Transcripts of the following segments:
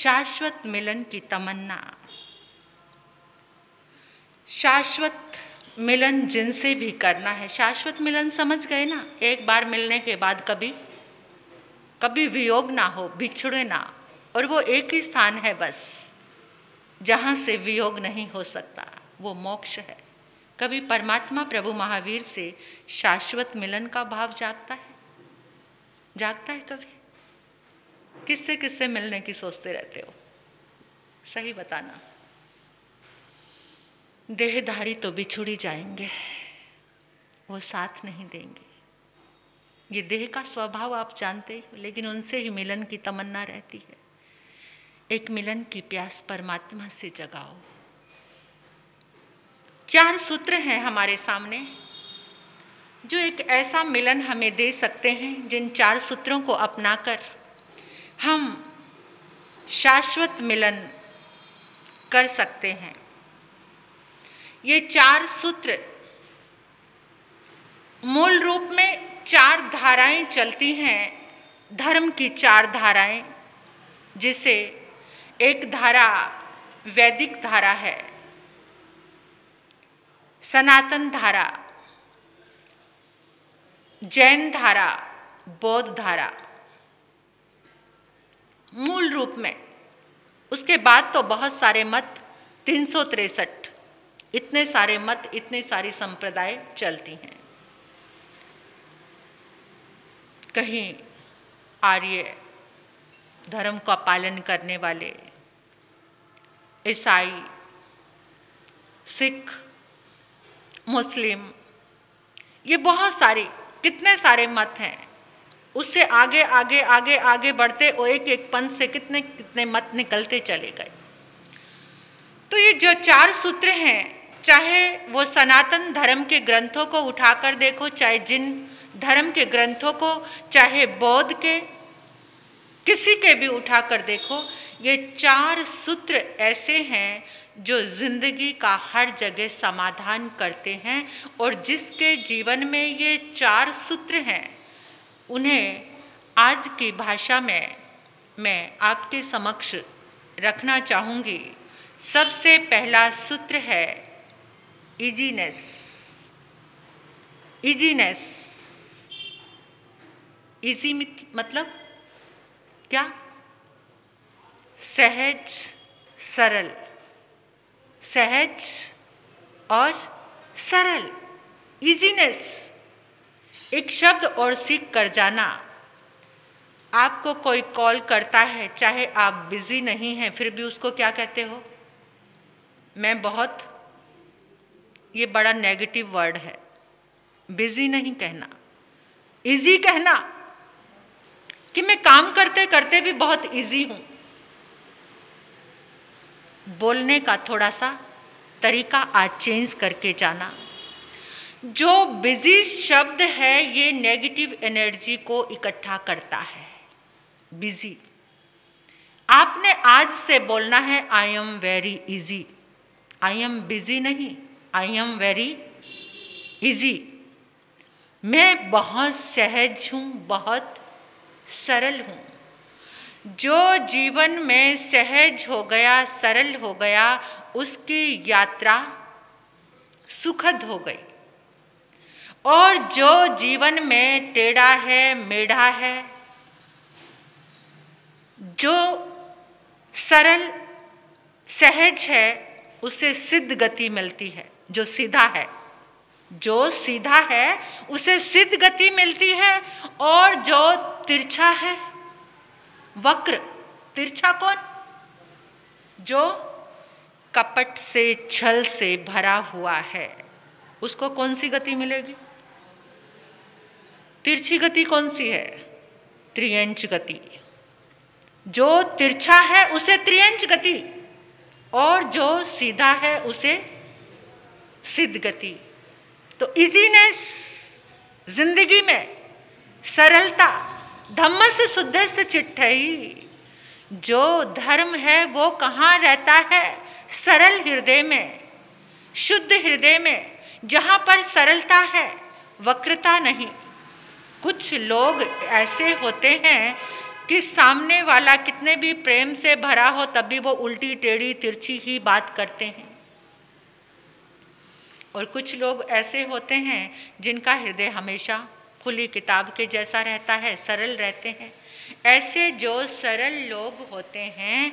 शाश्वत मिलन की तमन्ना। शाश्वत मिलन जिनसे भी करना है, शाश्वत मिलन समझ गए ना, एक बार मिलने के बाद कभी कभी वियोग ना हो, बिछड़े ना, और वो एक ही स्थान है बस जहाँ से वियोग नहीं हो सकता, वो मोक्ष है। कभी परमात्मा प्रभु महावीर से शाश्वत मिलन का भाव जागता है? जागता है कभी? किससे किससे मिलने की सोचते रहते हो? सही बताना। देहधारी तो बिछुड़ जाएंगे, वो साथ नहीं देंगे। ये देह का स्वभाव आप जानते हो, लेकिन उनसे ही मिलन की तमन्ना रहती है। एक मिलन की प्यास परमात्मा से जगाओ। 4 सूत्र हैं हमारे सामने जो एक ऐसा मिलन हमें दे सकते हैं, जिन 4 सूत्रों को अपनाकर हम शाश्वत मिलन कर सकते हैं। ये 4 सूत्र मूल रूप में 4 धाराएं चलती हैं, धर्म की 4 धाराएं, जिसे एक धारा वैदिक धारा है, सनातन धारा, जैन धारा, बौद्ध धारा। मूल रूप में उसके बाद तो बहुत सारे मत, 363, इतने सारे मत, इतने सारी संप्रदाय चलती हैं। कहीं आर्य धर्म का पालन करने वाले, ईसाई, सिख, मुस्लिम, ये बहुत सारे, कितने सारे मत हैं। उससे आगे आगे आगे आगे बढ़ते वो एक एक पंथ से कितने कितने मत निकलते चले गए। तो ये जो 4 सूत्र हैं, चाहे वो सनातन धर्म के ग्रंथों को उठाकर देखो, चाहे जिन धर्म के ग्रंथों को, चाहे बौद्ध के, किसी के भी उठाकर देखो, ये 4 सूत्र ऐसे हैं जो जिंदगी का हर जगह समाधान करते हैं। और जिसके जीवन में ये 4 सूत्र हैं, उन्हें आज की भाषा में मैं आपके समक्ष रखना चाहूँगी। सबसे पहला सूत्र है इजीनेस। इजीनेस, इजी मतलब क्या? सहज, सरल, सहज और सरल। इजीनेस, एक शब्द और सीख कर जाना। आपको कोई कॉल करता है, चाहे आप बिजी नहीं हैं, फिर भी उसको क्या कहते हो? मैं बहुत, ये बड़ा नेगेटिव वर्ड है, बिजी नहीं कहना, इजी कहना, कि मैं काम करते करते भी बहुत इजी हूँ। बोलने का थोड़ा सा तरीका आज चेंज करके जाना। जो बिजी शब्द है, ये नेगेटिव एनर्जी को इकट्ठा करता है। बिजी, आपने आज से बोलना है I am very easy. I am busy नहीं, आई एम वेरी इजी। मैं बहुत सहज हूँ, बहुत सरल हूँ। जो जीवन में सहज हो गया, सरल हो गया, उसकी यात्रा सुखद हो गई। और जो जीवन में टेढ़ा है, मेढ़ा है, जो सरल सहज है, उसे सिद्ध गति मिलती है। जो सीधा है, जो सीधा है, उसे सिद्ध गति मिलती है। और जो तिरछा है, वक्र, तिरछा कौन? जो कपट से, छल से भरा हुआ है, उसको कौन सी गति मिलेगी? तिरछी गति कौन सी है? त्रियंच गति। जो तिरछा है उसे त्रियंच गति, और जो सीधा है उसे सिद्ध गति। तो इजीनेस, जिंदगी में सरलता, धम्मस्य शुद्धस्य चिट्ठई। जो धर्म है वो कहाँ रहता है? सरल हृदय में, शुद्ध हृदय में, जहाँ पर सरलता है, वक्रता नहीं। कुछ लोग ऐसे होते हैं कि सामने वाला कितने भी प्रेम से भरा हो तब भी वो उल्टी टेढ़ी तिरछी ही बात करते हैं। और कुछ लोग ऐसे होते हैं जिनका हृदय हमेशा खुली किताब के जैसा रहता है, सरल रहते हैं। ऐसे जो सरल लोग होते हैं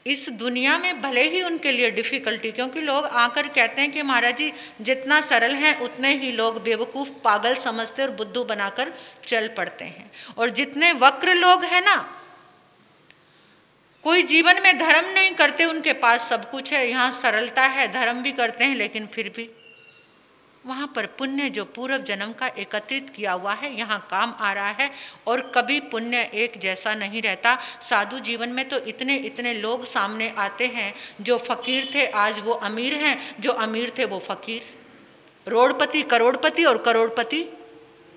इस दुनिया में भले ही उनके लिए डिफ़िकल्टी, क्योंकि लोग आकर कहते हैं कि महाराज जी जितना सरल हैं उतने ही लोग बेवकूफ़ पागल समझते और बुद्धू बनाकर चल पड़ते हैं। और जितने वक्र लोग हैं ना, कोई जीवन में धर्म नहीं करते, उनके पास सब कुछ है, यहाँ सरलता है, धर्म भी करते हैं लेकिन फिर भी वहाँ पर पुण्य जो पूर्व जन्म का एकत्रित किया हुआ है यहाँ काम आ रहा है। और कभी पुण्य एक जैसा नहीं रहता। साधु जीवन में तो इतने इतने लोग सामने आते हैं, जो फकीर थे आज वो अमीर हैं, जो अमीर थे वो फकीर, रोडपति करोड़पति और करोड़पति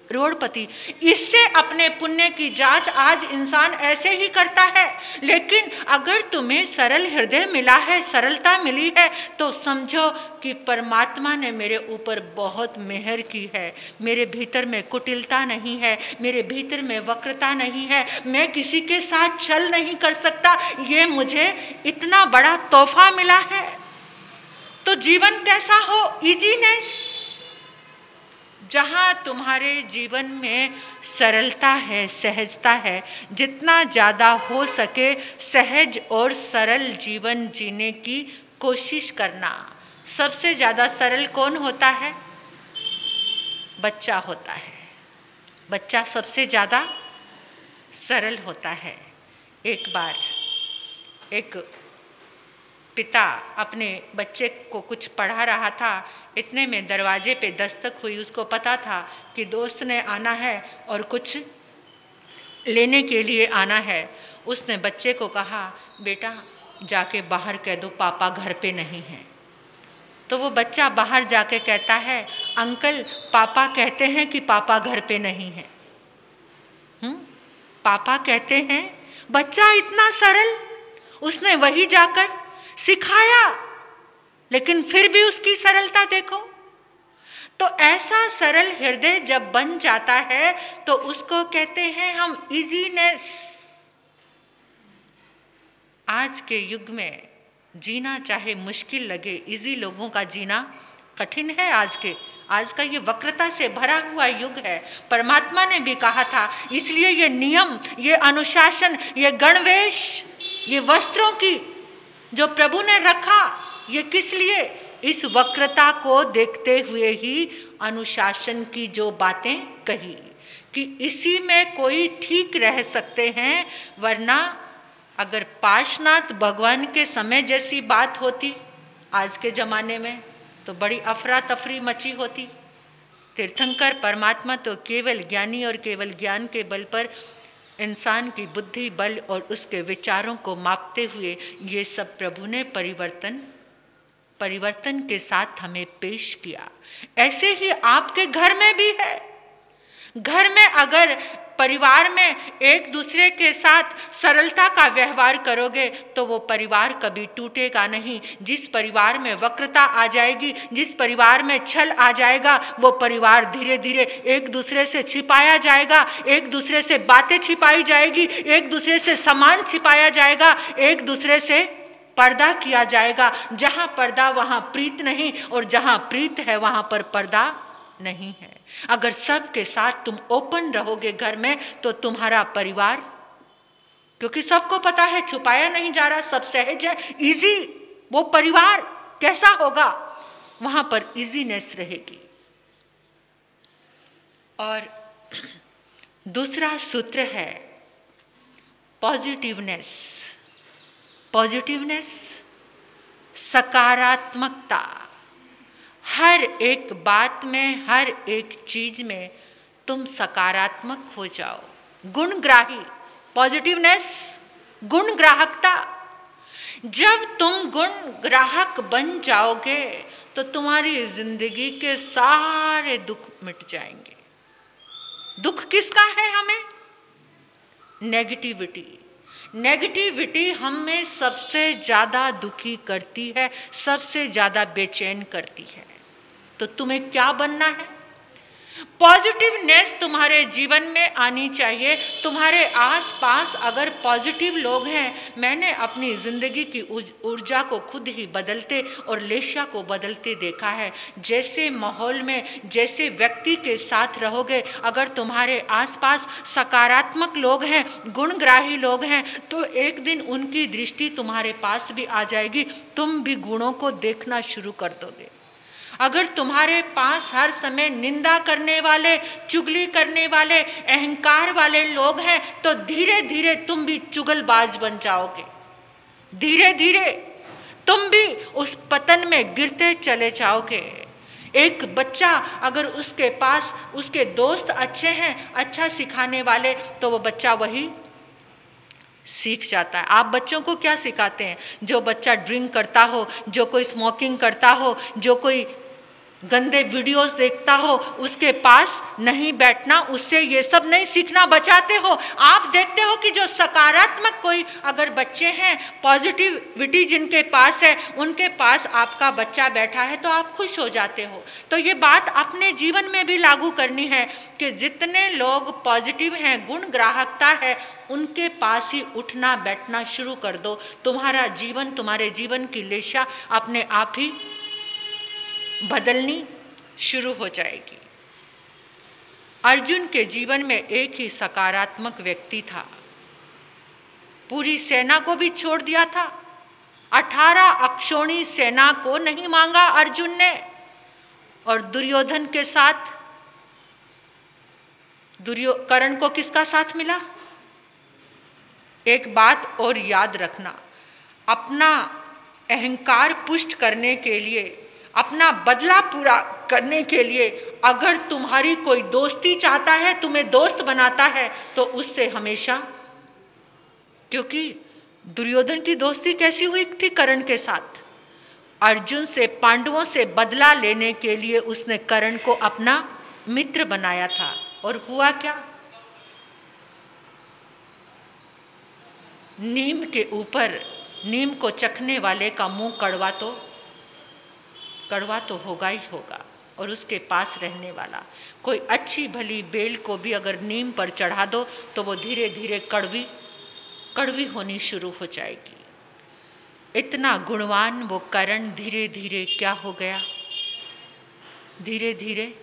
रोडपति। इससे अपने पुण्य की जांच आज इंसान ऐसे ही करता है। लेकिन अगर तुम्हें सरल हृदय मिला है, सरलता मिली है, तो समझो कि परमात्मा ने मेरे ऊपर बहुत मेहर की है। मेरे भीतर में कुटिलता नहीं है, मेरे भीतर में वक्रता नहीं है, मैं किसी के साथ छल नहीं कर सकता, ये मुझे इतना बड़ा तोहफा मिला है। तो जीवन कैसा हो? इजीनेस। जहाँ तुम्हारे जीवन में सरलता है, सहजता है, जितना ज़्यादा हो सके सहज और सरल जीवन जीने की कोशिश करना। सबसे ज़्यादा सरल कौन होता है? बच्चा होता है। बच्चा सबसे ज़्यादा सरल होता है। एक बार एक पिता अपने बच्चे को कुछ पढ़ा रहा था, इतने में दरवाजे पे दस्तक हुई। उसको पता था कि दोस्त ने आना है और कुछ लेने के लिए आना है। उसने बच्चे को कहा, बेटा जाके बाहर कह दो पापा घर पे नहीं हैं। तो वो बच्चा बाहर जाके कहता है, अंकल पापा कहते हैं कि पापा घर पे नहीं हैं। पापा कहते हैं। बच्चा इतना सरल, उसने वही जाकर सिखाया, लेकिन फिर भी उसकी सरलता देखो। तो ऐसा सरल हृदय जब बन जाता है तो उसको कहते हैं हम इजीनेस। आज के युग में जीना चाहे मुश्किल लगे, इजी लोगों का जीना कठिन है। आज का ये वक्रता से भरा हुआ युग है। परमात्मा ने भी कहा था, इसलिए ये नियम, ये अनुशासन, ये गणवेश, ये वस्त्रों की जो प्रभु ने रखा, ये किस लिए? इस वक्रता को देखते हुए ही अनुशासन की जो बातें कही कि इसी में कोई ठीक रह सकते हैं। वरना अगर पार्श्वनाथ भगवान के समय जैसी बात होती आज के ज़माने में तो बड़ी अफरा तफरी मची होती। तीर्थंकर परमात्मा तो केवल ज्ञानी और केवल ज्ञान के बल पर इंसान की बुद्धि बल और उसके विचारों को मापते हुए ये सब प्रभु ने परिवर्तन के साथ हमें पेश किया। ऐसे ही आपके घर में भी है। घर में अगर परिवार में एक दूसरे के साथ सरलता का व्यवहार करोगे तो वो परिवार कभी टूटेगा नहीं। जिस परिवार में वक्रता आ जाएगी, जिस परिवार में छल आ जाएगा, वो परिवार धीरे धीरे एक दूसरे से छिपाया जाएगा, एक दूसरे से बातें छिपाई जाएगी, एक दूसरे से सामान छिपाया जाएगा, एक दूसरे से पर्दा किया जाएगा। जहाँ पर्दा वहाँ प्रीत नहीं, और जहाँ प्रीत है वहाँ पर पर्दा नहीं है। अगर सबके साथ तुम ओपन रहोगे घर में तो तुम्हारा परिवार, क्योंकि सबको पता है छुपाया नहीं जा रहा, सब सहज है, इजी, वो परिवार कैसा होगा? वहां पर इजीनेस रहेगी। और दूसरा सूत्र है पॉजिटिवनेस। पॉजिटिवनेस, सकारात्मकता। हर एक बात में, हर एक चीज में तुम सकारात्मक हो जाओ। गुणग्राही, पॉजिटिवनेस, गुणग्राहकता। जब तुम गुण ग्राहक बन जाओगे तो तुम्हारी जिंदगी के सारे दुख मिट जाएंगे। दुख किसका है हमें? नेगेटिविटी। नेगेटिविटी हमें सबसे ज़्यादा दुखी करती है, सबसे ज़्यादा बेचैन करती है। तो तुम्हें क्या बनना है? पॉजिटिवनेस तुम्हारे जीवन में आनी चाहिए। तुम्हारे आसपास अगर पॉजिटिव लोग हैं, मैंने अपनी ज़िंदगी की ऊर्जा को खुद ही बदलते और लेशा को बदलते देखा है। जैसे माहौल में, जैसे व्यक्ति के साथ रहोगे, अगर तुम्हारे आसपास सकारात्मक लोग हैं, गुणग्राही लोग हैं, तो एक दिन उनकी दृष्टि तुम्हारे पास भी आ जाएगी, तुम भी गुणों को देखना शुरू कर दोगे। अगर तुम्हारे पास हर समय निंदा करने वाले, चुगली करने वाले, अहंकार वाले लोग हैं, तो धीरे धीरे तुम भी चुगलबाज बन जाओगे। धीरे धीरे तुम भी उस पतन में गिरते चले जाओगे। एक बच्चा अगर उसके पास उसके दोस्त अच्छे हैं, अच्छा सिखाने वाले, तो वो बच्चा वही सीख जाता है। आप बच्चों को क्या सिखाते हैं? जो बच्चा ड्रिंक करता हो, जो कोई स्मोकिंग करता हो, जो कोई गंदे वीडियोस देखता हो, उसके पास नहीं बैठना, उससे ये सब नहीं सीखना, बचाते हो। आप देखते हो कि जो सकारात्मक कोई अगर बच्चे हैं, पॉजिटिविटी जिनके पास है, उनके पास आपका बच्चा बैठा है तो आप खुश हो जाते हो। तो ये बात अपने जीवन में भी लागू करनी है कि जितने लोग पॉजिटिव हैं, गुण ग्राहकता है, उनके पास ही उठना बैठना शुरू कर दो। तुम्हारा जीवन, तुम्हारे जीवन की लेशा अपने आप ही बदलनी शुरू हो जाएगी। अर्जुन के जीवन में एक ही सकारात्मक व्यक्ति था। पूरी सेना को भी छोड़ दिया था। 18 अक्षौणी सेना को नहीं मांगा अर्जुन ने। और दुर्योधन के साथ कर्ण को किसका साथ मिला? एक बात और याद रखना, अपना अहंकार पुष्ट करने के लिए, अपना बदला पूरा करने के लिए, अगर तुम्हारी कोई दोस्ती चाहता है, तुम्हें दोस्त बनाता है, तो उससे हमेशा, क्योंकि दुर्योधन की दोस्ती कैसी हुई थी कर्ण के साथ? अर्जुन से, पांडवों से बदला लेने के लिए उसने कर्ण को अपना मित्र बनाया था। और हुआ क्या? नीम के ऊपर, नीम को चखने वाले का मुंह कड़वा तो होगा ही होगा। और उसके पास रहने वाला कोई अच्छी भली बेल को भी अगर नीम पर चढ़ा दो तो वो धीरे धीरे कड़वी होनी शुरू हो जाएगी। इतना गुणवान वो कर्ण धीरे धीरे क्या हो गया? धीरे धीरे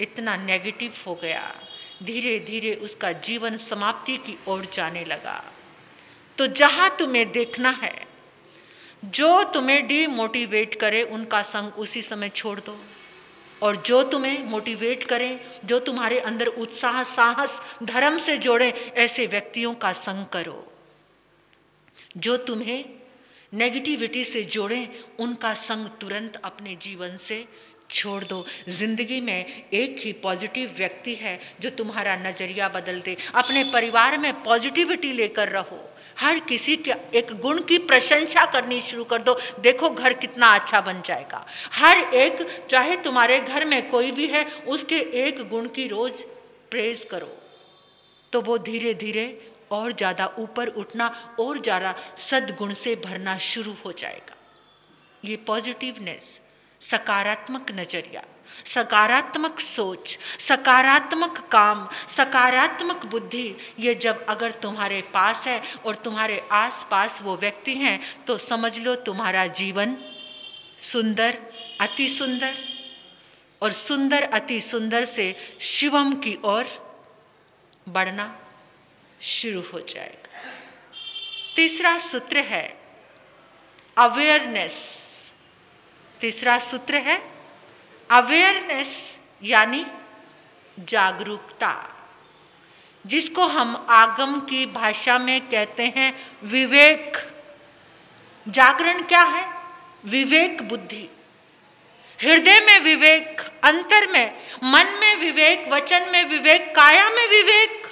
इतना नेगेटिव हो गया। धीरे धीरे उसका जीवन समाप्ति की ओर जाने लगा। तो जहाँ तुम्हें देखना है, जो तुम्हें डीमोटिवेट करे, उनका संग उसी समय छोड़ दो। और जो तुम्हें मोटिवेट करें, जो तुम्हारे अंदर उत्साह, साहस, धर्म से जोड़े, ऐसे व्यक्तियों का संग करो। जो तुम्हें नेगेटिविटी से जोड़ें, उनका संग तुरंत अपने जीवन से छोड़ दो। जिंदगी में एक ही पॉजिटिव व्यक्ति है जो तुम्हारा नजरिया बदल दे। अपने परिवार में पॉजिटिविटी लेकर रहो। हर किसी के एक गुण की प्रशंसा करनी शुरू कर दो। देखो घर कितना अच्छा बन जाएगा। हर एक, चाहे तुम्हारे घर में कोई भी है, उसके एक गुण की रोज प्रेज करो, तो वो धीरे धीरे और ज़्यादा ऊपर उठना और ज़्यादा सद्गुण से भरना शुरू हो जाएगा। ये पॉजिटिवनेस, सकारात्मक नजरिया, सकारात्मक सोच, सकारात्मक काम, सकारात्मक बुद्धि, ये जब अगर तुम्हारे पास है और तुम्हारे आसपास वो व्यक्ति हैं, तो समझ लो तुम्हारा जीवन सुंदर, अति सुंदर, और सुंदर अति सुंदर से शिवम की ओर बढ़ना शुरू हो जाएगा। तीसरा सूत्र है अवेयरनेस। तीसरा सूत्र है अवेयरनेस, यानी जागरूकता, जिसको हम आगम की भाषा में कहते हैं विवेक। जागरण क्या है? विवेक बुद्धि। हृदय में विवेक, अंतर में, मन में विवेक, वचन में विवेक, काया में विवेक।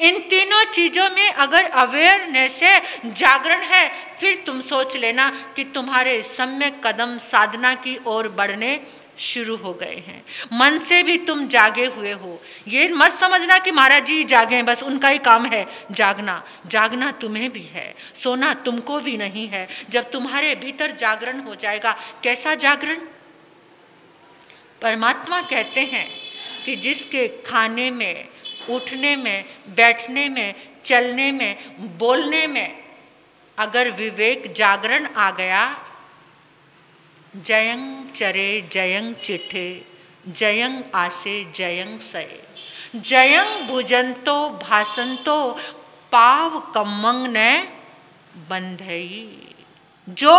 इन तीनों चीजों में अगर अवेयरनेस है, जागरण है, फिर तुम सोच लेना कि तुम्हारे सम्यक कदम साधना की ओर बढ़ने शुरू हो गए हैं। मन से भी तुम जागे हुए हो। ये मत समझना कि महाराज जी जागे हैं, बस उनका ही काम है जागना। जागना तुम्हें भी है, सोना तुमको भी नहीं है। जब तुम्हारे भीतर जागरण हो जाएगा, कैसा जागरण? परमात्मा कहते हैं कि जिसके खाने में, उठने में, बैठने में, चलने में, बोलने में अगर विवेक जागरण आ गया, जयं चरे जयं चिठे, जयं आसे जयं सये, जयं भुजंतो भासंतो पाव कम्मंग ने बंधई। जो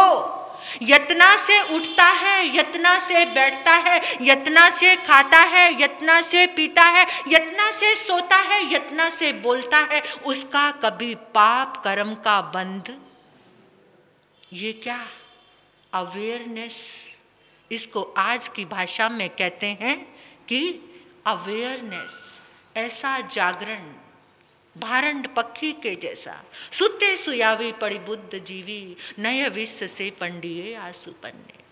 यतना से उठता है, यतना से बैठता है, यतना से खाता है, यतना से पीता है, यतना से सोता है, यतना से बोलता है, उसका कभी पाप कर्म का बंध। ये क्या? अवेयरनेस। इसको आज की भाषा में कहते हैं कि अवेयरनेस। ऐसा जागरण भारंड पक्षी के जैसा, सुते सुयावी पड़ी बुद्ध जीवी, नय विश्व से पंडिये आसु पन्ने,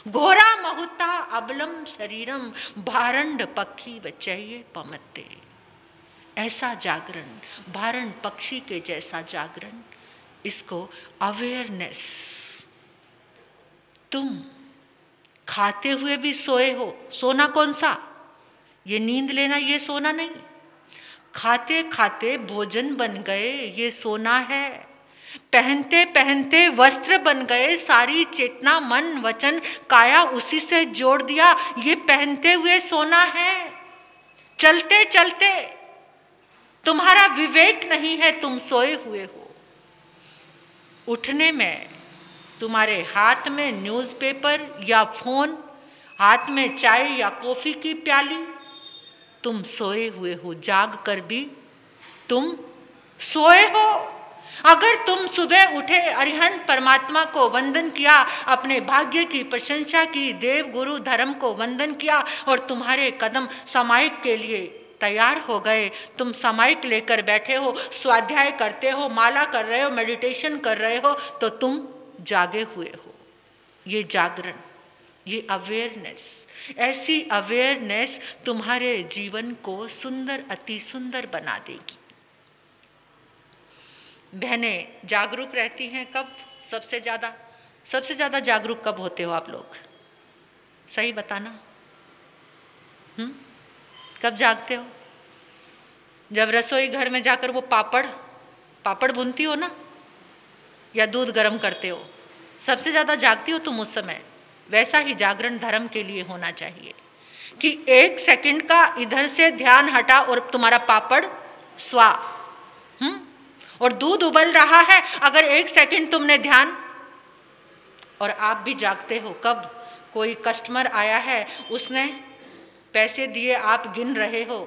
घोरा महुता अबलम शरीरम, भारंड पक्षी बचैये पमते। ऐसा जागरण, भारंड पक्षी के जैसा जागरण, इसको अवेयरनेस। तुम खाते हुए भी सोए हो, सोना कौन सा? ये नींद लेना, ये सोना नहीं। खाते खाते भोजन बन गए, ये सोना है। पहनते पहनते वस्त्र बन गए, सारी चेतना मन वचन काया उसी से जोड़ दिया, ये पहनते हुए सोना है। चलते चलते तुम्हारा विवेक नहीं है, तुम सोए हुए हो। उठने में तुम्हारे हाथ में न्यूज़पेपर या फोन, हाथ में चाय या कॉफी की प्याली, तुम सोए हुए हो। जाग कर भी तुम सोए हो। अगर तुम सुबह उठे, अरिहंत परमात्मा को वंदन किया, अपने भाग्य की प्रशंसा की, देव गुरु धर्म को वंदन किया और तुम्हारे कदम सामायिक के लिए तैयार हो गए, तुम सामायिक लेकर बैठे हो, स्वाध्याय करते हो, माला कर रहे हो, मेडिटेशन कर रहे हो, तो तुम जागे हुए हो। ये जागरण, ये अवेयरनेस, ऐसी अवेयरनेस तुम्हारे जीवन को सुंदर, अति सुंदर बना देगी। बहनें जागरूक रहती हैं कब? सबसे ज़्यादा जागरूक कब होते हो आप लोग? सही बताना। कब जागते हो? जब रसोई घर में जाकर वो पापड़ भूनती हो ना, या दूध गर्म करते हो, सबसे ज़्यादा जागती हो तुम उस समय। वैसा ही जागरण धर्म के लिए होना चाहिए कि 1 सेकंड का इधर से ध्यान हटा और तुम्हारा पापड़ स्वा, और दूध उबल रहा है, अगर 1 सेकंड तुमने ध्यान, और आप भी जागते हो कब? कोई कस्टमर आया है, उसने पैसे दिए, आप गिन रहे हो,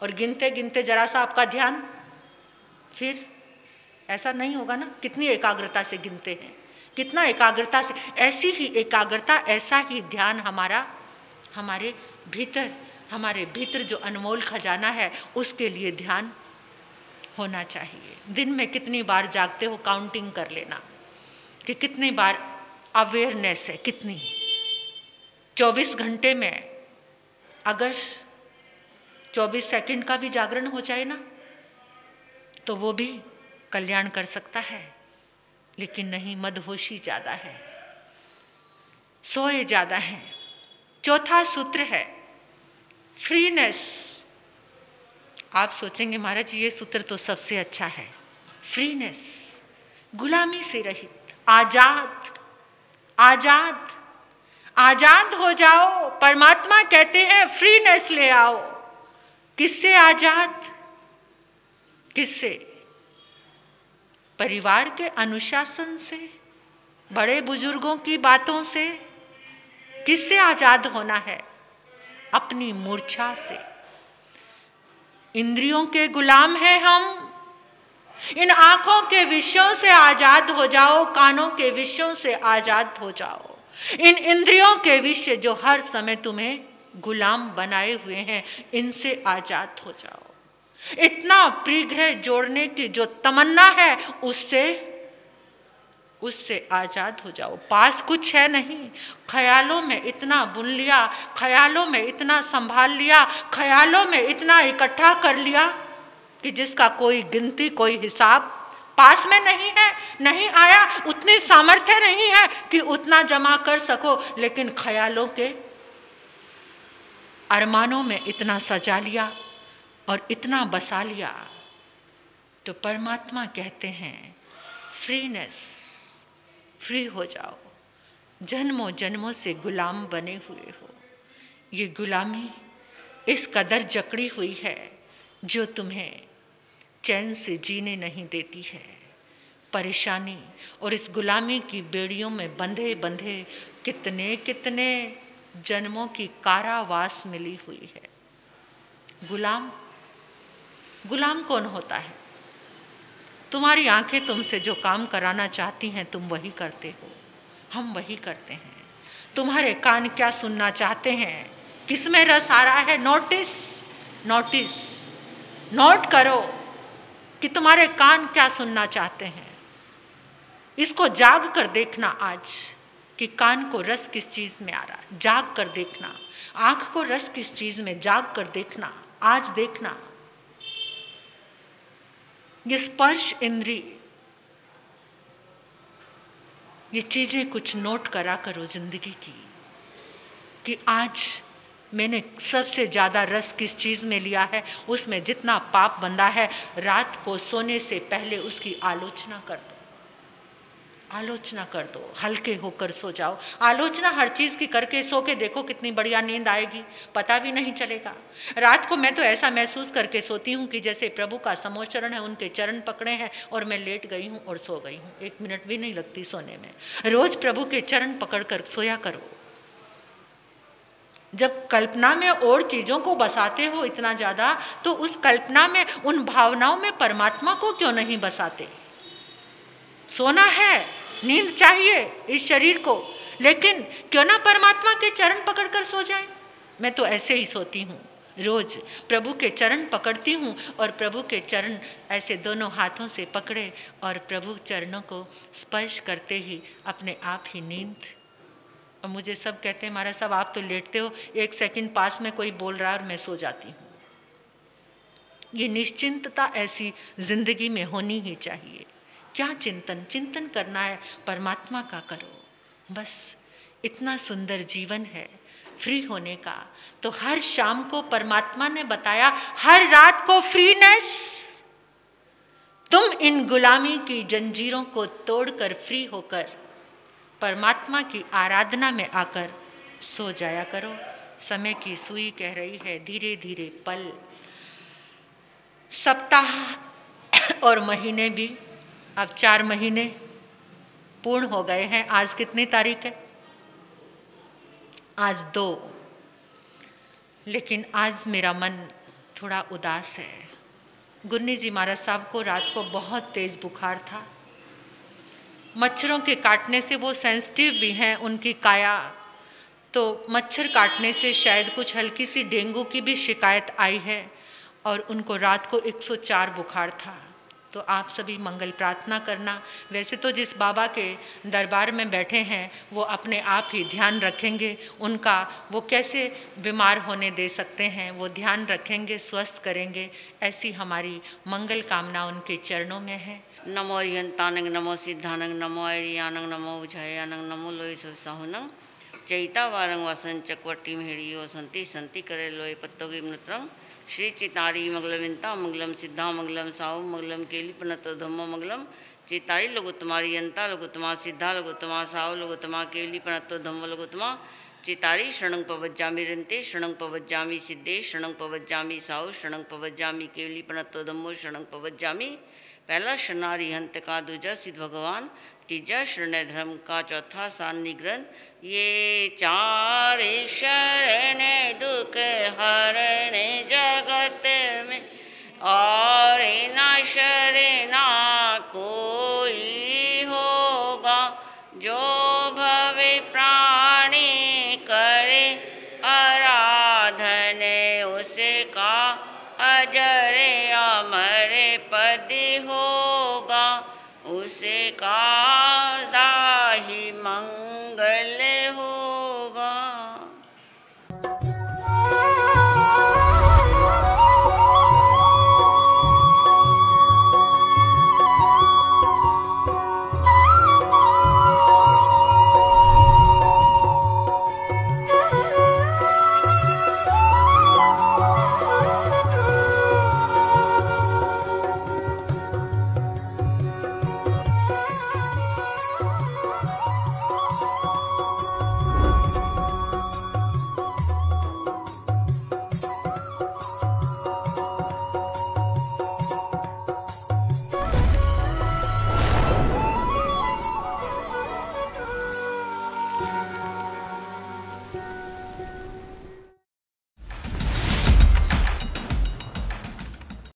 और गिनते गिनते जरा सा आपका ध्यान, फिर ऐसा नहीं होगा ना। कितनी एकाग्रता से गिनते हैं, कितना एकाग्रता से। ऐसी ही एकाग्रता, ऐसा ही ध्यान हमारे भीतर जो अनमोल खजाना है, उसके लिए ध्यान होना चाहिए। दिन में कितनी बार जागते हो, काउंटिंग कर लेना कि कितनी बार अवेयरनेस है, कितनी। 24 घंटे में अगर 24 सेकंड का भी जागरण हो जाए ना, तो वो भी कल्याण कर सकता है। लेकिन नहीं, मदहोशी ज़्यादा है, सोए ज़्यादा हैं। चौथा सूत्र है फ्रीनेस। आप सोचेंगे महाराज ये सूत्र तो सबसे अच्छा है। फ्रीनेस, गुलामी से रहित, आजाद हो जाओ। परमात्मा कहते हैं फ्रीनेस ले आओ। किससे आजाद? किससे? परिवार के अनुशासन से, बड़े बुजुर्गों की बातों से। किससे आजाद होना है? अपनी मूर्छा से। इंद्रियों के गुलाम हैं हम। इन आंखों के विषयों से आजाद हो जाओ, कानों के विषयों से आजाद हो जाओ। इन इंद्रियों के विषय जो हर समय तुम्हें गुलाम बनाए हुए हैं, इनसे आजाद हो जाओ। इतना प्रिग्रह जोड़ने की जो तमन्ना है, उससे आजाद हो जाओ। पास कुछ है नहीं, ख्यालों में इतना बुन लिया, ख्यालों में इतना संभाल लिया, ख्यालों में इतना इकट्ठा कर लिया कि जिसका कोई गिनती, कोई हिसाब पास में नहीं है। नहीं आया, उतनी सामर्थ्य नहीं है कि उतना जमा कर सको, लेकिन ख्यालों के अरमानों में इतना सजा लिया और इतना बसा लिया, तो परमात्मा कहते हैं फ्रीनेस, फ्री हो जाओ। जन्मों जन्मों से गुलाम बने हुए हो, ये गुलामी इस कदर जकड़ी हुई है जो तुम्हें चैन से जीने नहीं देती है। परेशानी और इस गुलामी की बेड़ियों में बंधे बंधे कितने कितने जन्मों की कारावास मिली हुई है। गुलाम, गुलाम कौन होता है? तुम्हारी आंखें तुमसे जो काम कराना चाहती हैं तुम वही करते हो, हम वही करते हैं। तुम्हारे कान क्या सुनना चाहते हैं, किसमें रस आ रहा है, नोटिस नोटिस नोट करो कि तुम्हारे कान क्या सुनना चाहते हैं। इसको जाग कर देखना आज कि कान को रस किस चीज में आ रहा है, जाग कर देखना। आंख को रस किस चीज में, जाग कर देखना, आज देखना। ये स्पर्श इंद्री, ये चीजें कुछ नोट करा करो जिंदगी की कि आज मैंने सबसे ज़्यादा रस किस चीज़ में लिया है, उसमें जितना पाप बंधा है, रात को सोने से पहले उसकी आलोचना कर दो, आलोचना कर दो, हल्के होकर सो जाओ। आलोचना हर चीज़ की करके सो के देखो कितनी बढ़िया नींद आएगी, पता भी नहीं चलेगा। रात को मैं तो ऐसा महसूस करके सोती हूँ कि जैसे प्रभु का समोचरण है, उनके चरण पकड़े हैं और मैं लेट गई हूँ और सो गई हूँ। 1 मिनट भी नहीं लगती सोने में। रोज़ प्रभु के चरण पकड़ कर सोया करो। जब कल्पना में और चीज़ों को बसाते हो इतना ज़्यादा, तो उस कल्पना में, उन भावनाओं में परमात्मा को क्यों नहीं बसाते? सोना है, नींद चाहिए इस शरीर को, लेकिन क्यों ना परमात्मा के चरण पकड़कर सो जाएं। मैं तो ऐसे ही सोती हूँ, रोज प्रभु के चरण पकड़ती हूँ और प्रभु के चरण ऐसे दोनों हाथों से पकड़े और प्रभु चरणों को स्पर्श करते ही अपने आप ही नींद। और मुझे सब कहते हैं महाराज साहब आप तो लेटते हो, 1 सेकंड पास में कोई बोल रहा है और मैं सो जाती हूँ। ये निश्चिंतता ऐसी जिंदगी में होनी ही चाहिए। क्या चिंतन करना है, परमात्मा का करो। बस इतना सुंदर जीवन है फ्री होने का। तो हर शाम को परमात्मा ने बताया, हर रात को फ्रीनेस। तुम इन गुलामी की जंजीरों को तोड़कर फ्री होकर परमात्मा की आराधना में आकर सो जाया करो। समय की सुई कह रही है धीरे धीरे पल, सप्ताह और महीने भी अब 4 महीने पूर्ण हो गए हैं। आज कितनी तारीख है? आज 2। लेकिन आज मेरा मन थोड़ा उदास है। गुरनी जी महाराज साहब को रात को बहुत तेज बुखार था। मच्छरों के काटने से वो सेंसिटिव भी हैं, उनकी काया, तो मच्छर काटने से शायद कुछ हल्की सी डेंगू की भी शिकायत आई है और उनको रात को 104 बुखार था। तो आप सभी मंगल प्रार्थना करना। वैसे तो जिस बाबा के दरबार में बैठे हैं वो अपने आप ही ध्यान रखेंगे उनका, वो कैसे बीमार होने दे सकते हैं, वो ध्यान रखेंगे, स्वस्थ करेंगे। ऐसी हमारी मंगल कामना उनके चरणों में है। नमो अरिहंतानंग नमो सिद्धानंग नमो अरियानंग नमो उजायानंग नमो लोय सहुनंग चैता वारंग वासन चक्वटी मेहड़ियो संति संति करे लोय पत्तोगी मृत्रम श्री चितारी मंगलविंता मंगलम सिद्धा मंगलम साहु मंगलम केली पनत धम्मो मंगलम चितारी लघुतमारी अंता लघुतमा सिद्धा लघुतमा साहु लघुतमा केली पनत धम्मो लघुतमा चितारी शरणं पवज्जामि रन्ते शरणं पवज्जामि सिद्धे शरणं पवज्जामि साहु शरणं पवज्जामि केली पनत धम्मो शरणं पवज्जामि। पहला शरणारी हंत का, दूजा सिद्ध भगवान, तीजा शरण धर्म का, चौथा सान्नी ग्रंथ। ये 4 शरण दुख हरण जगत में और न शरणा कोई होगा। जो भवे प्राणी करे आराधन उसका अजर अमर पद होगा, उसका